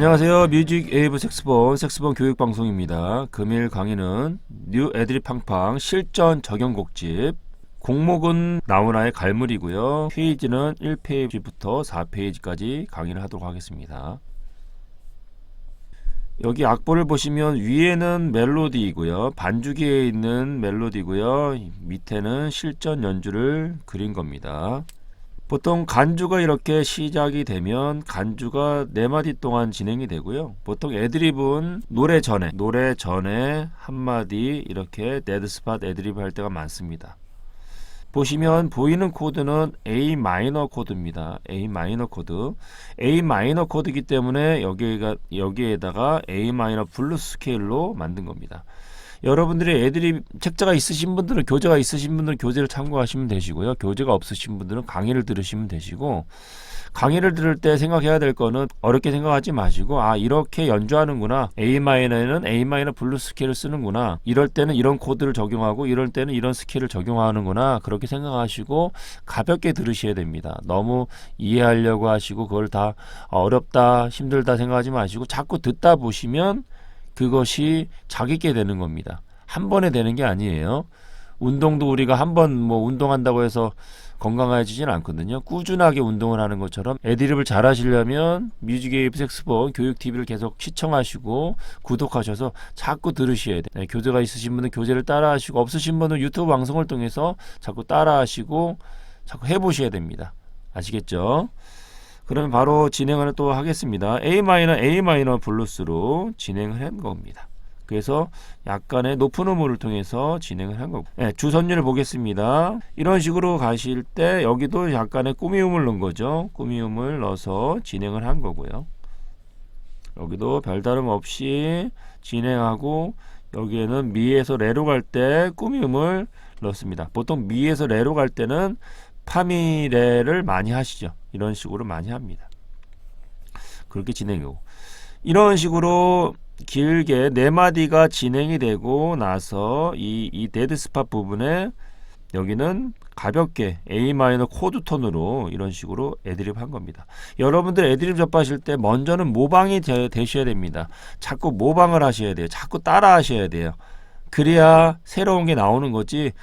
안녕하세요. 뮤직 에이브 색스본 교육 방송입니다. 금일 강의는 뉴 애드립 팡팡 실전 적용 곡집, 곡목은 나훈아의 갈무리고요. 페이지는 1페이지부터 4페이지까지 강의를 하도록 하겠습니다. 여기 악보를 보시면 위에는 멜로디이고요. 반주기에 있는 멜로디고요. 밑에는 실전 연주를 그린 겁니다. 보통 간주가 이렇게 시작이 되면 간주가 4마디 동안 진행이 되고요. 보통 애드립은 노래 전에 한마디 이렇게 데드스팟 애드립 할 때가 많습니다. 보시면 보이는 코드는 A 마이너 코드입니다. A 마이너 코드. A 마이너 코드이기 때문에 여기에다가 A 마이너 블루스 스케일로 만든 겁니다. 여러분들이 애드립 책자가 있으신 분들은, 교재가 있으신 분들은 교재를 참고하시면 되시고요. 교재가 없으신 분들은 강의를 들으시면 되시고, 강의를 들을 때 생각해야 될 거는 어렵게 생각하지 마시고, 이렇게 연주하는구나, A마이너에는 A마이너 블루스 스케일을 쓰는구나, 이럴 때는 이런 코드를 적용하고 이럴 때는 이런 스케일을 적용하는구나, 그렇게 생각하시고 가볍게 들으셔야 됩니다. 너무 이해하려고 하시고 그걸 다 어렵다 힘들다 생각하지 마시고 자꾸 듣다 보시면 그것이 자기게 되는 겁니다. 한 번에 되는 게 아니에요. 운동도 우리가 한 번 운동한다고 해서 건강해지진 않거든요. 꾸준하게 운동을 하는 것처럼 애드립을 잘 하시려면 뮤직에이브 색스본 교육TV를 계속 시청하시고 구독하셔서 자꾸 들으셔야 돼요. 교재가 있으신 분은 교재를 따라 하시고, 없으신 분은 유튜브 방송을 통해서 자꾸 따라 하시고 자꾸 해보셔야 됩니다. 아시겠죠? 그러면 바로 진행을 또 하겠습니다. A 마이너 블루스로 진행을 한 겁니다. 그래서 약간의 높은 음을 통해서 진행을 한 거고, 주선율을 보겠습니다. 이런 식으로 가실 때 여기도 약간의 꾸미음을 넣은 거죠. 꾸미음을 넣어서 진행을 한 거고요. 여기도 별다름 없이 진행하고, 여기에는 미에서 레로 갈 때 꾸미음을 넣습니다. 보통 미에서 레로 갈 때는 파미레를 많이 하시죠. 이런 식으로 많이 합니다. 그렇게 진행하고, 이런 식으로 길게 4마디가 진행이 되고 나서 이 데드스팟 부분에 여기는 가볍게 A 마이너 코드 톤으로 이런 식으로 애드립 한 겁니다. 여러분들 애드립 접하실 때 먼저는 모방이 되셔야 됩니다. 자꾸 모방을 하셔야 돼요. 자꾸 따라 하셔야 돼요. 그래야 새로운 게 나오는 거지,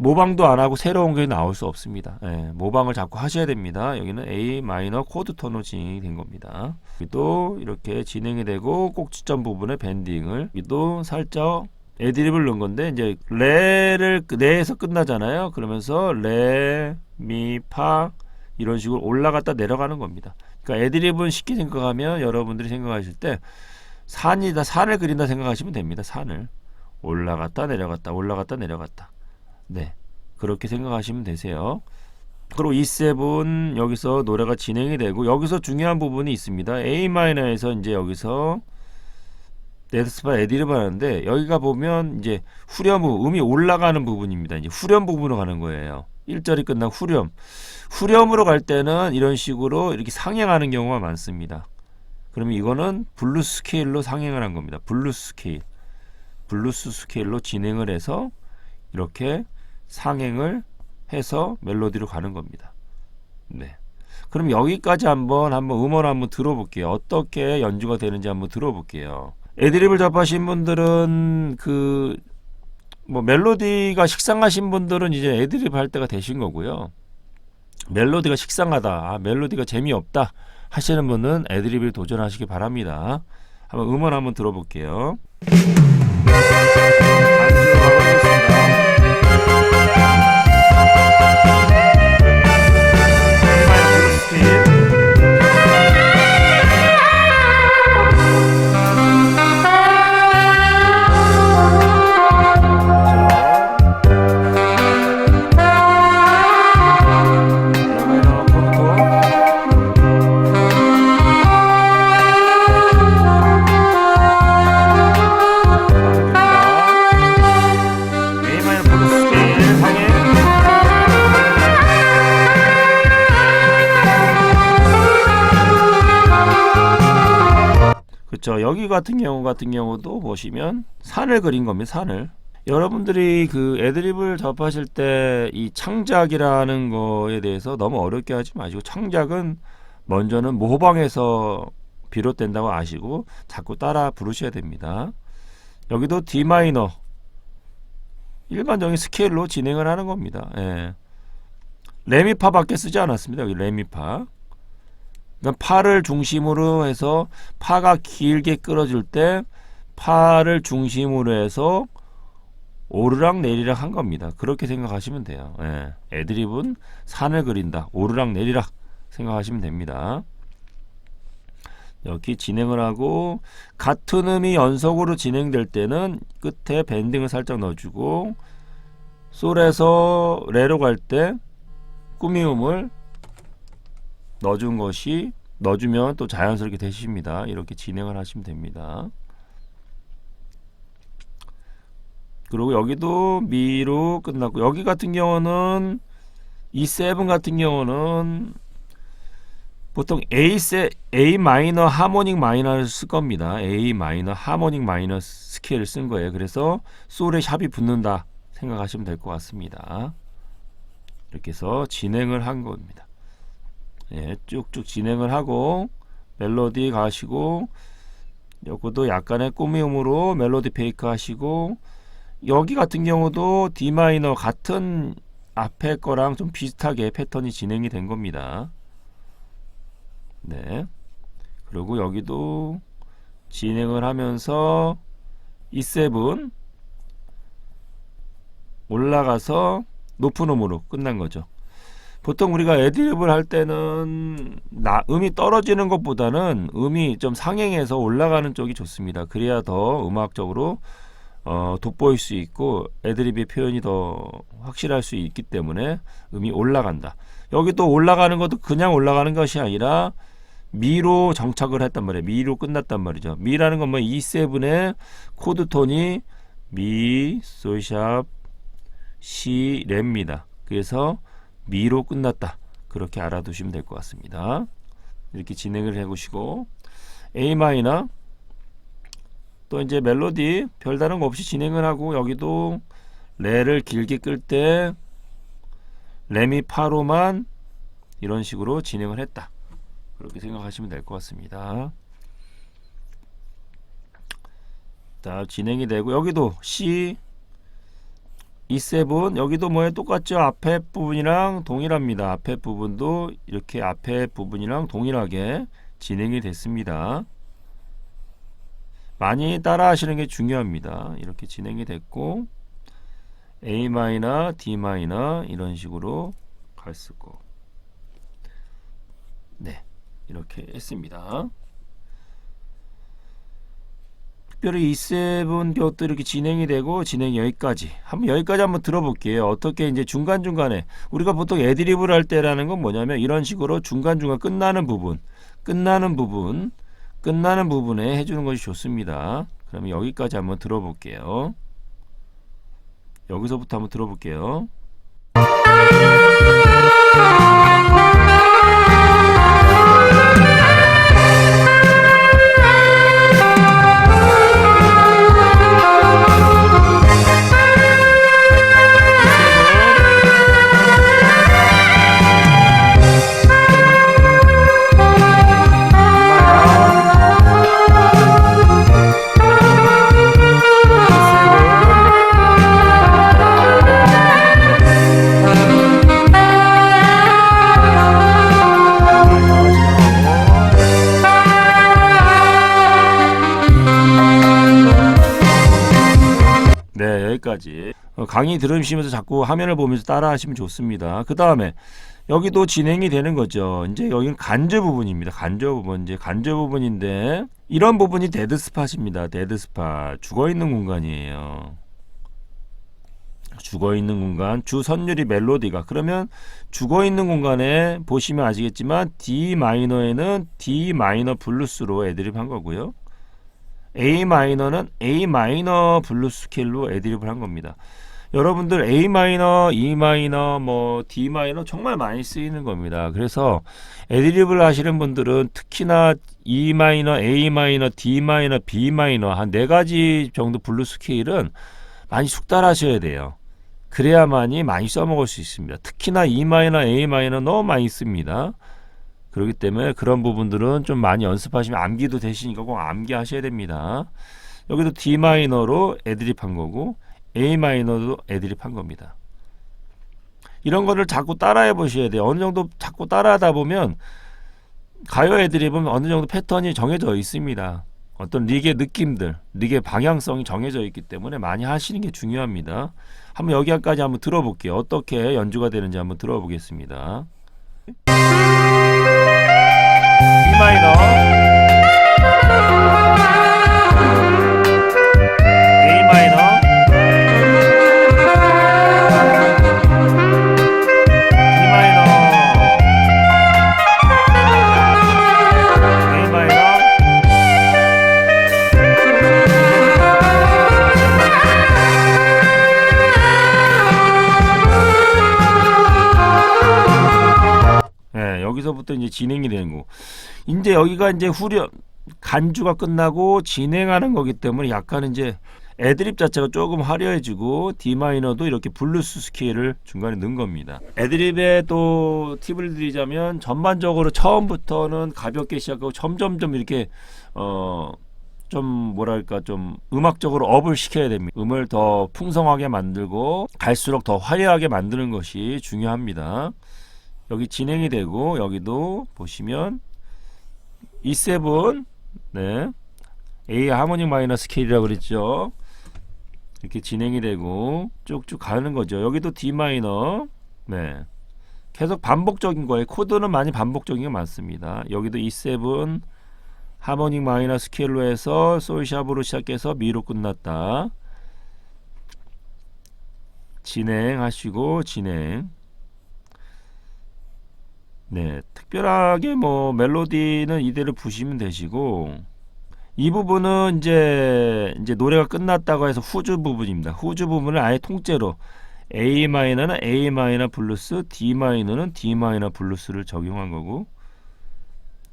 모방도 안 하고 새로운 게 나올 수 없습니다. 모방을 자꾸 하셔야 됩니다. 여기는 A 마이너 코드 톤으로 진행이 된 겁니다. 여기도 이렇게 진행이 되고, 꼭지점 부분에 밴딩을, 여기도 살짝 애드립을 넣은 건데, 이제 레에서 끝나잖아요. 그러면서 레, 미, 파 이런 식으로 올라갔다 내려가는 겁니다. 그러니까 애드립은 쉽게 생각하면 여러분들이 생각하실 때 산을 그린다 생각하시면 됩니다. 산을 올라갔다 내려갔다 올라갔다 내려갔다. 네, 그렇게 생각하시면 되세요. 그리고 E7 여기서 노래가 진행이 되고, 여기서 중요한 부분이 있습니다. A 마이너에서 이제 여기서 데드스팟 애드립을 하는데, 여기가 보면 이제 후렴, 음이 올라가는 부분입니다. 이제 후렴 부분으로 가는 거예요. 1절이 끝나고 후렴으로 갈 때는 이런 식으로 이렇게 상행하는 경우가 많습니다. 그러면 이거는 블루스 스케일로 상행을 한 겁니다. 블루스 스케일로 진행을 해서 이렇게 상행을 해서 멜로디로 가는 겁니다. 네. 그럼 여기까지 한번 음원 한번 들어볼게요. 어떻게 연주가 되는지 한번 들어볼게요. 애드립을 접하신 분들은 멜로디가 식상하신 분들은 이제 애드립 할 때가 되신 거고요. 멜로디가 식상하다, 멜로디가 재미없다 하시는 분은 애드립을 도전하시기 바랍니다. 한번 음원 한번 들어볼게요. 그렇죠. 여기 같은 경우도 보시면 산을 그린 겁니다. 산을. 여러분들이 그 애드립을 접하실 때 이 창작이라는 거에 대해서 너무 어렵게 하지 마시고, 창작은 먼저는 모방해서 비롯된다고 아시고 자꾸 따라 부르셔야 됩니다. 여기도 D 마이너 일반적인 스케일로 진행을 하는 겁니다. 예. 레미파밖에 쓰지 않았습니다. 여기 레미파. 그러니까 파를 중심으로 해서 파가 길게 끌어질 때 파를 중심으로 해서 오르락 내리락 한 겁니다. 그렇게 생각하시면 돼요. 예. 애드립은 산을 그린다. 오르락 내리락 생각하시면 됩니다. 여기 진행을 하고 같은 음이 연속으로 진행될 때는 끝에 밴딩을 살짝 넣어주고 솔에서 레로 갈 때 꾸미음을 넣어주면 또 자연스럽게 되십니다. 이렇게 진행을 하시면 됩니다. 그리고 여기도 미로 끝났고 여기 같은 경우는 E7 같은 경우는 보통 A 마이너 하모닉 마이너를 쓸 겁니다. A 마이너 하모닉 마이너 스케일을 쓴 거예요. 그래서 솔에 샵이 붙는다 생각하시면 될 것 같습니다. 이렇게 해서 진행을 한 겁니다. 예, 쭉쭉 진행을 하고 멜로디 가시고 요것도 약간의 꾸미음으로 멜로디 페이크 하시고 여기 같은 경우도 D 마이너 같은 앞에 거랑 좀 비슷하게 패턴이 진행이 된 겁니다. 네. 그리고 여기도 진행을 하면서 E7 올라가서 높은 음으로 끝난 거죠. 보통 우리가 애드립을 할 때는 음이 떨어지는 것보다는 음이 좀 상행해서 올라가는 쪽이 좋습니다. 그래야 더 음악적으로 돋보일 수 있고 애드립의 표현이 더 확실할 수 있기 때문에 음이 올라간다. 여기 또 올라가는 것도 그냥 올라가는 것이 아니라 미로 정착을 했단 말이에요. 미로 끝났단 말이죠. 미라는 건 뭐 E7의 코드 톤이 미, 솔샵, 시, 레입니다. 그래서 미로 끝났다. 그렇게 알아두시면 될 것 같습니다. 이렇게 진행을 해보시고 A 마이너 또 이제 멜로디 별다른 거 없이 진행을 하고 여기도 레를 길게 끌 때 레미파로만 이런 식으로 진행을 했다. 그렇게 생각하시면 될 것 같습니다. 자, 진행이 되고 여기도 C E7 여기도 뭐에 똑같죠. 앞에 부분이랑 동일합니다. 앞에 부분도 이렇게 앞에 부분이랑 동일하게 진행이 됐습니다. 많이 따라 하시는 게 중요합니다. 이렇게 진행이 됐고 A 마이너, D 마이너 이런 식으로 갈 쓰고 네, 이렇게 했습니다. 특별히 E7 것도 이렇게 진행이 되고 여기까지 한번 들어볼게요. 어떻게 이제 중간중간에 우리가 보통 애드립을 할 때라는 건 뭐냐면 이런 식으로 중간중간 끝나는 부분에 해주는 것이 좋습니다. 그러면 여기까지 한번 들어볼게요. 여기서부터 한번 들어볼게요. 네, 여기까지. 강의 들으시면서 자꾸 화면을 보면서 따라 하시면 좋습니다. 그 다음에 여기도 진행이 되는 거죠. 이제 여기는 간주 부분입니다. 간주 부분인데 이런 부분이 데드 스팟입니다. 데드 스팟. 죽어있는 공간이에요. 죽어있는 공간. 주 선율이 멜로디가. 그러면 죽어있는 공간에 보시면 아시겠지만 D 마이너에는 D 마이너 블루스로 애드립 한 거고요. A 마이너는 A 마이너 블루스 스케일로 애드립을 한 겁니다. 여러분들 A 마이너, E 마이너, 뭐 D 마이너 정말 많이 쓰이는 겁니다. 그래서 애드립을 하시는 분들은 특히나 E 마이너, A 마이너, D 마이너, B 마이너 한 4가지 정도 블루스 스케일은 많이 숙달하셔야 돼요. 그래야만이 많이 써먹을 수 있습니다. 특히나 E 마이너, A 마이너 너무 많이 씁니다. 그렇기 때문에 그런 부분들은 좀 많이 연습하시면 암기도 되시니까 꼭 암기하셔야 됩니다. 여기도 D 마이너로 애드립한 거고 A 마이너도 애드립한 겁니다. 이런 거를 자꾸 따라해 보셔야 돼요. 어느 정도 자꾸 따라하다 보면 가요 애드립은 어느 정도 패턴이 정해져 있습니다. 어떤 릭의 느낌들, 릭의 방향성이 정해져 있기 때문에 많이 하시는 게 중요합니다. 한번 여기까지 한번 들어볼게요. 어떻게 연주가 되는지 한번 들어보겠습니다. D 마이너, A 마이너, D 마이너, A 마이너, 네, 여기서부터 이제 진행이 되는 거. 이제 여기가 이제 후렴 간주가 끝나고 진행하는 거기 때문에 약간 이제 애드립 자체가 조금 화려해지고 D 마이너도 이렇게 블루스 스케일을 중간에 넣은 겁니다. 애드립에 또 팁을 드리자면 전반적으로 처음부터는 가볍게 시작하고 점점점 이렇게 좀 뭐랄까 좀 음악적으로 업을 시켜야 됩니다. 음을 더 풍성하게 만들고 갈수록 더 화려하게 만드는 것이 중요합니다. 여기 진행이 되고 여기도 보시면 E7 네 A 하모닉 마이너 스케일이라고 그랬죠. 이렇게 진행이 되고 쭉쭉 가는 거죠. 여기도 D 마이너 네 계속 반복적인 거예요. 코드는 많이 반복적인 게 많습니다. 여기도 E7 하모닉 마이너 스케일로 해서 솔샵으로 시작해서 미로 끝났다. 진행하시고 진행. 네, 특별하게 뭐 멜로디는 이대로 부시면 되시고 이 부분은 이제 노래가 끝났다고 해서 후주 부분입니다. 후주 부분을 아예 통째로 A 마이너는 A 마이너 블루스, D 마이너는 D 마이너 블루스를 적용한 거고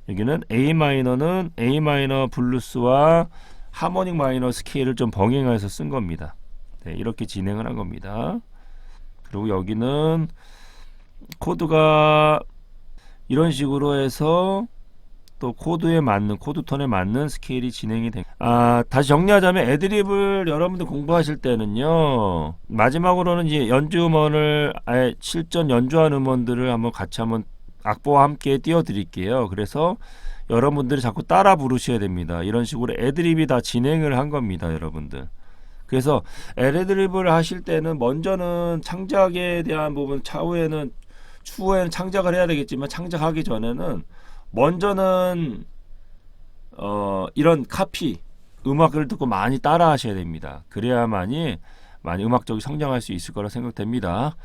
여기는 A 마이너는 A 마이너 블루스와 하모닉 마이너 스케일을 좀 병행해서 쓴 겁니다. 네, 이렇게 진행을 한 겁니다. 그리고 여기는 코드가 이런 식으로 해서 또 코드에 맞는 코드톤에 맞는 스케일이 진행이 된. 다시 정리하자면 애드립을 여러분들 공부하실 때는요. 마지막으로는 이제 연주 음원을 아예 실전 연주한 음원들을 한번 같이 한번 악보와 함께 띄워드릴게요. 그래서 여러분들이 자꾸 따라 부르셔야 됩니다. 이런 식으로 애드립이 다 진행을 한 겁니다, 여러분들. 그래서 애드립을 하실 때는 먼저는 창작에 대한 부분 추후에는 창작을 해야 되겠지만 창작하기 전에는 먼저는 이런 카피 음악을 듣고 많이 따라 하셔야 됩니다. 그래야만이 많이 음악적으로 성장할 수 있을 거라 생각됩니다.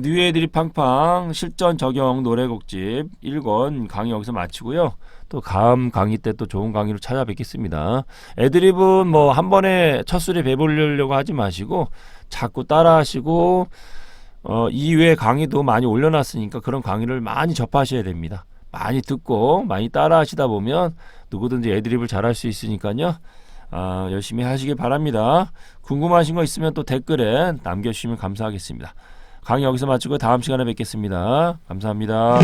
뉴 애드립 팡팡 실전 적용 노래곡집 1권 강의 여기서 마치고요. 또 다음 강의 때 또 좋은 강의로 찾아뵙겠습니다. 애드립은 뭐 한 번에 첫 술에 배부르려고 하지 마시고 자꾸 따라 하시고 이외에 강의도 많이 올려놨으니까 그런 강의를 많이 접하셔야 됩니다. 많이 듣고 많이 따라 하시다 보면 누구든지 애드립을 잘할 수 있으니까요. 열심히 하시길 바랍니다. 궁금하신 거 있으면 또 댓글에 남겨주시면 감사하겠습니다. 강의 여기서 마치고 다음 시간에 뵙겠습니다. 감사합니다.